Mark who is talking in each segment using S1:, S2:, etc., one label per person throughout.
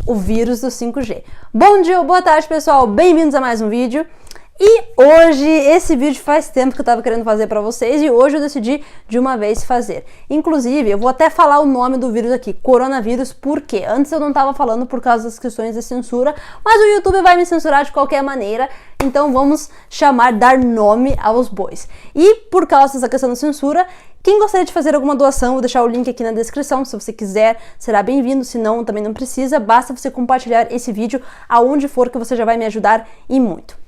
S1: o vírus do 5G. Bom dia ou boa tarde, pessoal, bem-vindos a mais um vídeo. E hoje, esse vídeo faz tempo que eu tava querendo fazer pra vocês e hoje eu decidi de uma vez fazer. Inclusive, eu vou até falar o nome do vírus aqui, coronavírus, por quê? Antes eu não tava falando por causa das questões de censura, mas o YouTube vai me censurar de qualquer maneira, então vamos dar nome aos bois. E por causa dessa questão da censura, quem gostaria de fazer alguma doação, vou deixar o link aqui na descrição, se você quiser, será bem-vindo, se não, também não precisa, basta você compartilhar esse vídeo aonde for que você já vai me ajudar e muito.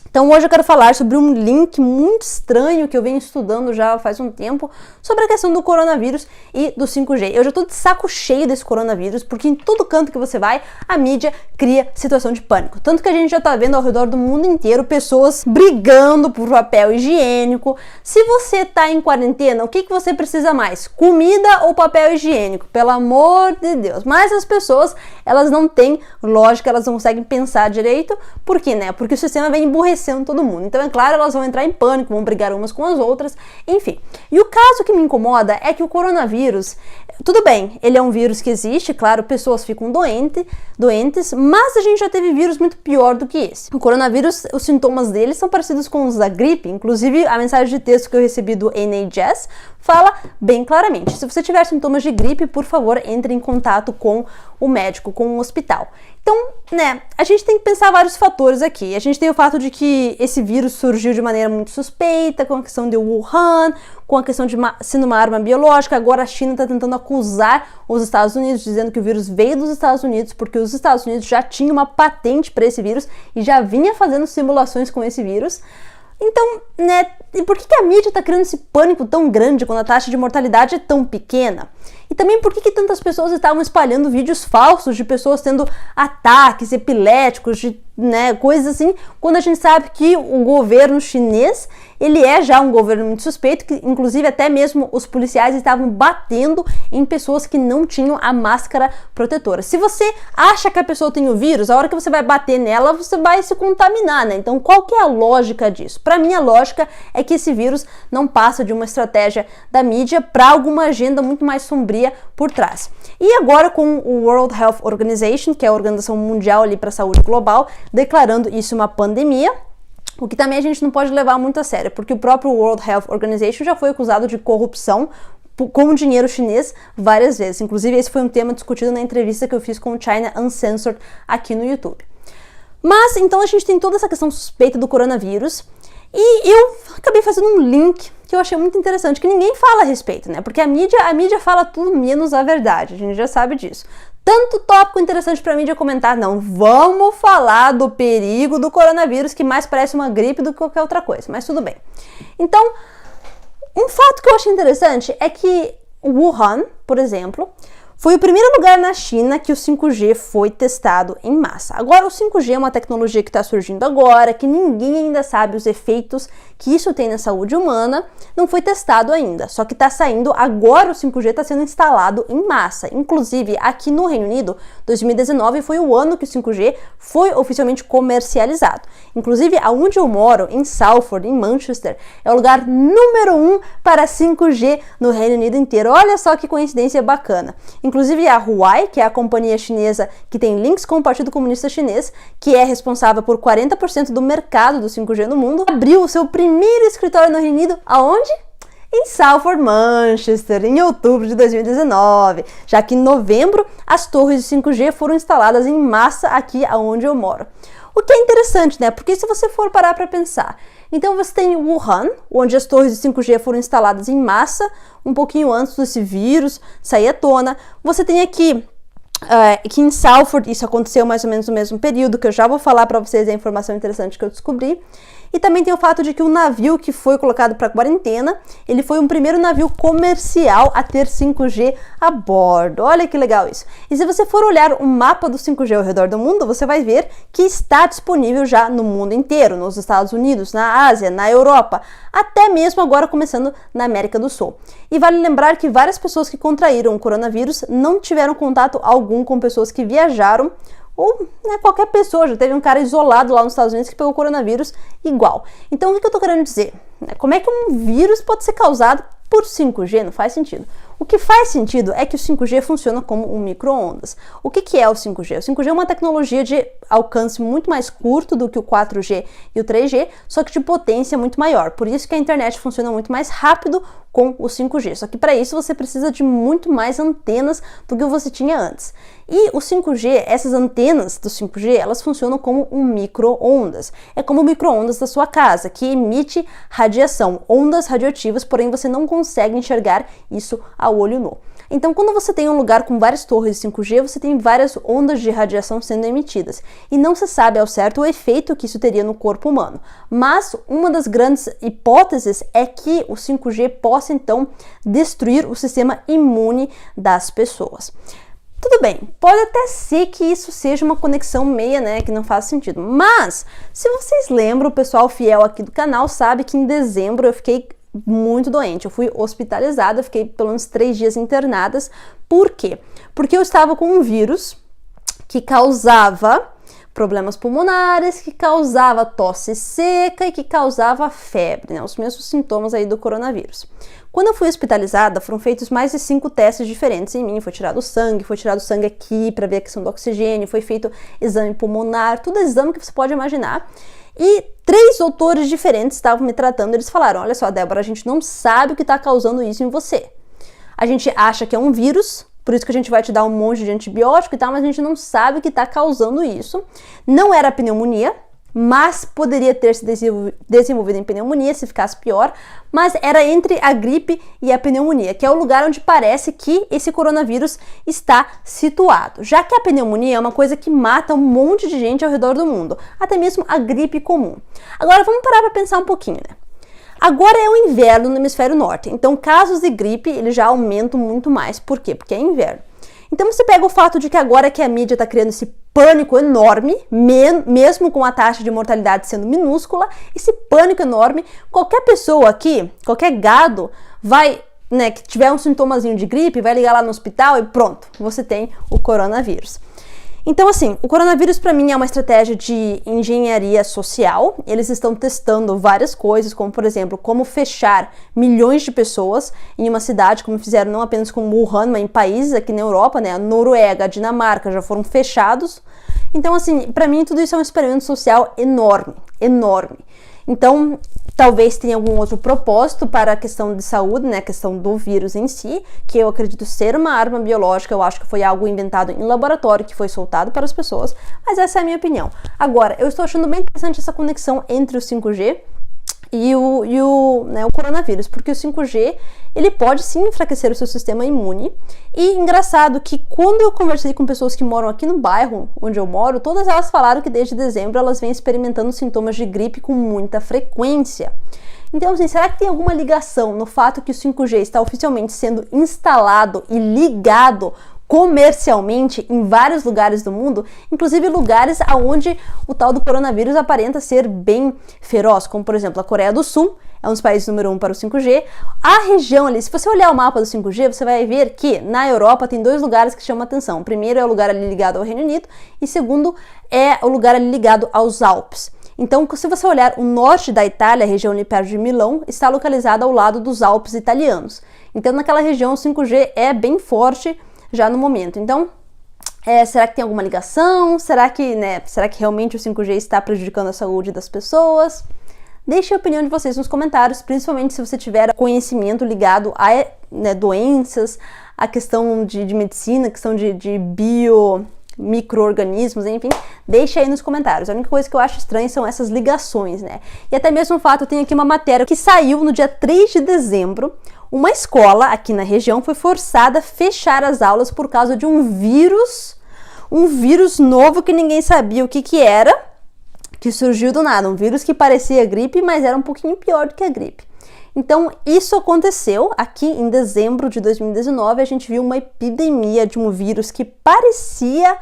S1: Então hoje eu quero falar sobre um link muito estranho que eu venho estudando já faz um tempo sobre a questão do coronavírus e do 5G. Eu já tô de saco cheio desse coronavírus, porque em todo canto que você vai, a mídia cria situação de pânico. Tanto que a gente já tá vendo ao redor do mundo inteiro pessoas brigando por papel higiênico. Se você tá em quarentena, o que você precisa mais? Comida ou papel higiênico? Pelo amor de Deus. Mas as pessoas, elas não têm lógica, elas não conseguem pensar direito. Por quê, né? Porque o sistema vem emburrecendo todo mundo. Então, é claro, elas vão entrar em pânico, vão brigar umas com as outras, enfim. E o caso que me incomoda é que o coronavírus, tudo bem, ele é um vírus que existe, claro, pessoas ficam doentes, mas a gente já teve vírus muito pior do que esse. O coronavírus, os sintomas dele são parecidos com os da gripe, inclusive a mensagem de texto que eu recebi do NHS fala bem claramente, se você tiver sintomas de gripe, por favor, entre em contato com o médico, com o hospital. Então, né, a gente tem que pensar vários fatores aqui. A gente tem o fato de que esse vírus surgiu de maneira muito suspeita, com a questão de Wuhan, com a questão de sendo uma arma biológica. Agora a China está tentando acusar os Estados Unidos, dizendo que o vírus veio dos Estados Unidos, porque os Estados Unidos já tinham uma patente para esse vírus e já vinha fazendo simulações com esse vírus. Então, né, e por que a mídia está criando esse pânico tão grande quando a taxa de mortalidade é tão pequena? E também por que tantas pessoas estavam espalhando vídeos falsos de pessoas tendo ataques epiléticos, de, né, coisas assim, quando a gente sabe que o governo chinês, ele é já um governo muito suspeito, que inclusive até mesmo os policiais estavam batendo em pessoas que não tinham a máscara protetora. Se você acha que a pessoa tem o vírus, a hora que você vai bater nela, você vai se contaminar, né? Então, qual que é a lógica disso? Para mim, a lógica é que esse vírus não passa de uma estratégia da mídia para alguma agenda muito mais sombria por trás. E agora com o World Health Organization, que é a Organização Mundial ali para a Saúde Global, declarando isso uma pandemia, o que também a gente não pode levar muito a sério, porque o próprio World Health Organization já foi acusado de corrupção com dinheiro chinês várias vezes. Inclusive, esse foi um tema discutido na entrevista que eu fiz com o China Uncensored aqui no YouTube. Mas, então, a gente tem toda essa questão suspeita do coronavírus, e eu acabei fazendo um link que eu achei muito interessante, que ninguém fala a respeito, né? Porque a mídia fala tudo menos a verdade, a gente já sabe disso. Tanto tópico interessante pra mídia comentar, não, vamos falar do perigo do coronavírus, que mais parece uma gripe do que qualquer outra coisa, mas tudo bem. Então, um fato que eu achei interessante é que Wuhan, por exemplo, foi o primeiro lugar na China que o 5G foi testado em massa. Agora, o 5G é uma tecnologia que está surgindo agora, que ninguém ainda sabe os efeitos que isso tem na saúde humana, não foi testado ainda. Só que está saindo agora, o 5G está sendo instalado em massa. Inclusive, aqui no Reino Unido, 2019 foi o ano que o 5G foi oficialmente comercializado. Inclusive, aonde eu moro, em Salford, em Manchester, é o lugar número 1 para 5G no Reino Unido inteiro. Olha só que coincidência bacana. Inclusive a Huawei, que é a companhia chinesa que tem links com o Partido Comunista Chinês, que é responsável por 40% do mercado do 5G no mundo, abriu o seu primeiro escritório no Reino Unido, aonde? Em Salford, Manchester, em outubro de 2019, já que em novembro as torres de 5G foram instaladas em massa aqui aonde eu moro. O que é interessante, né? Porque se você for parar para pensar, então você tem Wuhan, onde as torres de 5G foram instaladas em massa, um pouquinho antes desse vírus sair à tona. Você tem aqui em Salford, isso aconteceu mais ou menos no mesmo período, que eu já vou falar para vocês a informação interessante que eu descobri. E também tem o fato de que o navio que foi colocado para quarentena, ele foi um primeiro navio comercial a ter 5G a bordo. Olha que legal isso. E se você for olhar o mapa do 5G ao redor do mundo, você vai ver que está disponível já no mundo inteiro, nos Estados Unidos, na Ásia, na Europa, até mesmo agora começando na América do Sul. E vale lembrar que várias pessoas que contraíram o coronavírus não tiveram contato algum com pessoas que viajaram, ou né, qualquer pessoa, já teve um cara isolado lá nos Estados Unidos que pegou coronavírus igual. Então, o que eu tô querendo dizer? Como é que um vírus pode ser causado por 5G? Não faz sentido. O que faz sentido é que o 5G funciona como um micro-ondas. O que é o 5G? O 5G é uma tecnologia de alcance muito mais curto do que o 4G e o 3G, só que de potência muito maior. Por isso que a internet funciona muito mais rápido com o 5G. Só que para isso você precisa de muito mais antenas do que você tinha antes. E o 5G, essas antenas do 5G, elas funcionam como um micro-ondas. É como o micro-ondas da sua casa, que emite radiação, ondas radioativas, porém você não consegue enxergar isso a olho nu. Então, quando você tem um lugar com várias torres de 5G, você tem várias ondas de radiação sendo emitidas. E não se sabe ao certo o efeito que isso teria no corpo humano. Mas uma das grandes hipóteses é que o 5G possa, então, destruir o sistema imune das pessoas. Tudo bem, pode até ser que isso seja uma conexão meia, né, que não faz sentido. Mas, se vocês lembram, o pessoal fiel aqui do canal sabe que em dezembro eu fiquei muito doente. Eu fui hospitalizada, fiquei pelo menos 3 dias internadas. Por quê? Porque eu estava com um vírus que causava problemas pulmonares, que causava tosse seca e que causava febre, né? Os mesmos sintomas aí do coronavírus. Quando eu fui hospitalizada, foram feitos mais de 5 testes diferentes em mim. Foi tirado sangue aqui para ver a questão do oxigênio, foi feito exame pulmonar, tudo exame que você pode imaginar. E 3 doutores diferentes estavam me tratando. Eles falaram: olha só, Débora, a gente não sabe o que está causando isso em você. A gente acha que é um vírus, por isso que a gente vai te dar um monte de antibiótico e tal, mas a gente não sabe o que está causando isso. Não era pneumonia, mas poderia ter se desenvolvido em pneumonia se ficasse pior, mas era entre a gripe e a pneumonia, que é o lugar onde parece que esse coronavírus está situado, já que a pneumonia é uma coisa que mata um monte de gente ao redor do mundo, até mesmo a gripe comum. Agora vamos parar para pensar um pouquinho, né? Agora é o inverno no hemisfério norte, então casos de gripe eles já aumentam muito mais. Por quê? Porque é inverno. Então você pega o fato de que agora que a mídia está criando esse pânico enorme, mesmo com a taxa de mortalidade sendo minúscula, esse pânico enorme, qualquer pessoa aqui, qualquer gado vai, né, que tiver um sintomazinho de gripe, vai ligar lá no hospital e pronto, você tem o coronavírus. Então, assim, o coronavírus para mim é uma estratégia de engenharia social. Eles estão testando várias coisas, como, por exemplo, como fechar milhões de pessoas em uma cidade, como fizeram não apenas com Wuhan, mas em países aqui na Europa, né? A Noruega, a Dinamarca já foram fechados. Então, assim, para mim tudo isso é um experimento social enorme, enorme. Então, talvez tenha algum outro propósito para a questão de saúde, né, a questão do vírus em si, que eu acredito ser uma arma biológica. Eu acho que foi algo inventado em laboratório, que foi soltado para as pessoas, mas essa é a minha opinião. Agora, eu estou achando bem interessante essa conexão entre o 5G e o coronavírus, porque o 5G, ele pode sim enfraquecer o seu sistema imune. E engraçado que quando eu conversei com pessoas que moram aqui no bairro onde eu moro, todas elas falaram que desde dezembro elas vêm experimentando sintomas de gripe com muita frequência. Então, assim, será que tem alguma ligação no fato que o 5G está oficialmente sendo instalado e ligado comercialmente em vários lugares do mundo, inclusive lugares onde o tal do coronavírus aparenta ser bem feroz, como por exemplo a Coreia do Sul, é um dos países número 1 para o 5G. A região ali, se você olhar o mapa do 5G, você vai ver que na Europa tem 2 lugares que chamam atenção. O primeiro é o lugar ali ligado ao Reino Unido e segundo é o lugar ali ligado aos Alpes. Então, se você olhar o norte da Itália, a região ali perto de Milão, está localizada ao lado dos Alpes italianos. Então, naquela região o 5G é bem forte já no momento. Então, será que tem alguma ligação? Será que realmente o 5G está prejudicando a saúde das pessoas? Deixe a opinião de vocês nos comentários, principalmente se você tiver conhecimento ligado a doenças, a questão de medicina, a questão de micro-organismos, enfim, deixa aí nos comentários. A única coisa que eu acho estranha são essas ligações, né? E até mesmo o fato, eu tenho aqui uma matéria que saiu no dia 3 de dezembro, uma escola aqui na região foi forçada a fechar as aulas por causa de um vírus novo que ninguém sabia o que era, que surgiu do nada, um vírus que parecia gripe, mas era um pouquinho pior do que a gripe. Então, isso aconteceu aqui em dezembro de 2019, a gente viu uma epidemia de um vírus que parecia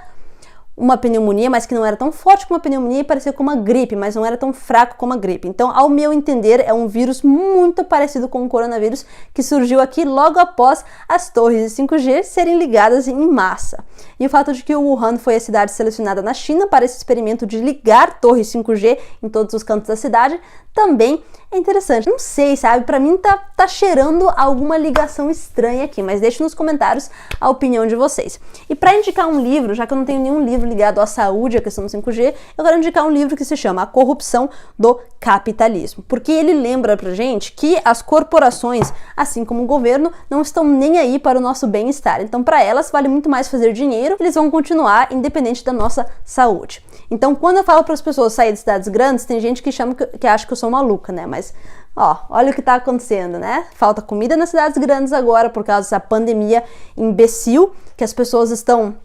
S1: uma pneumonia, mas que não era tão forte como uma pneumonia e parecia com uma gripe, mas não era tão fraco como a gripe. Então, ao meu entender, é um vírus muito parecido com o coronavírus que surgiu aqui logo após as torres de 5G serem ligadas em massa. E o fato de que o Wuhan foi a cidade selecionada na China para esse experimento de ligar torres 5G em todos os cantos da cidade também é interessante. Não sei, sabe? Pra mim tá cheirando alguma ligação estranha aqui, mas deixe nos comentários a opinião de vocês. E para indicar um livro, já que eu não tenho nenhum livro ligado à saúde, à questão do 5G, eu quero indicar um livro que se chama A Corrupção do Capitalismo, porque ele lembra pra gente que as corporações, assim como o governo, não estão nem aí para o nosso bem-estar. Então, para elas, vale muito mais fazer dinheiro, eles vão continuar independente da nossa saúde. Então, quando eu falo para as pessoas sair de cidades grandes, tem gente que acha que eu sou maluca, né? Mas, ó, olha o que tá acontecendo, né? Falta comida nas cidades grandes agora por causa dessa pandemia imbecil que as pessoas estão...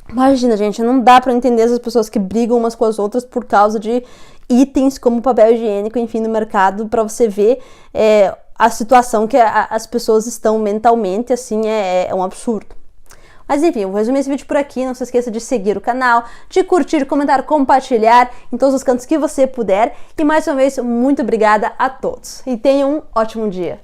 S1: Imagina, gente, não dá para entender essas pessoas que brigam umas com as outras por causa de itens como papel higiênico, enfim, no mercado, para você ver a situação que as pessoas estão mentalmente, assim, é um absurdo. Mas enfim, eu vou resumir esse vídeo por aqui. Não se esqueça de seguir o canal, de curtir, comentar, compartilhar em todos os cantos que você puder. E mais uma vez, muito obrigada a todos. E tenham um ótimo dia.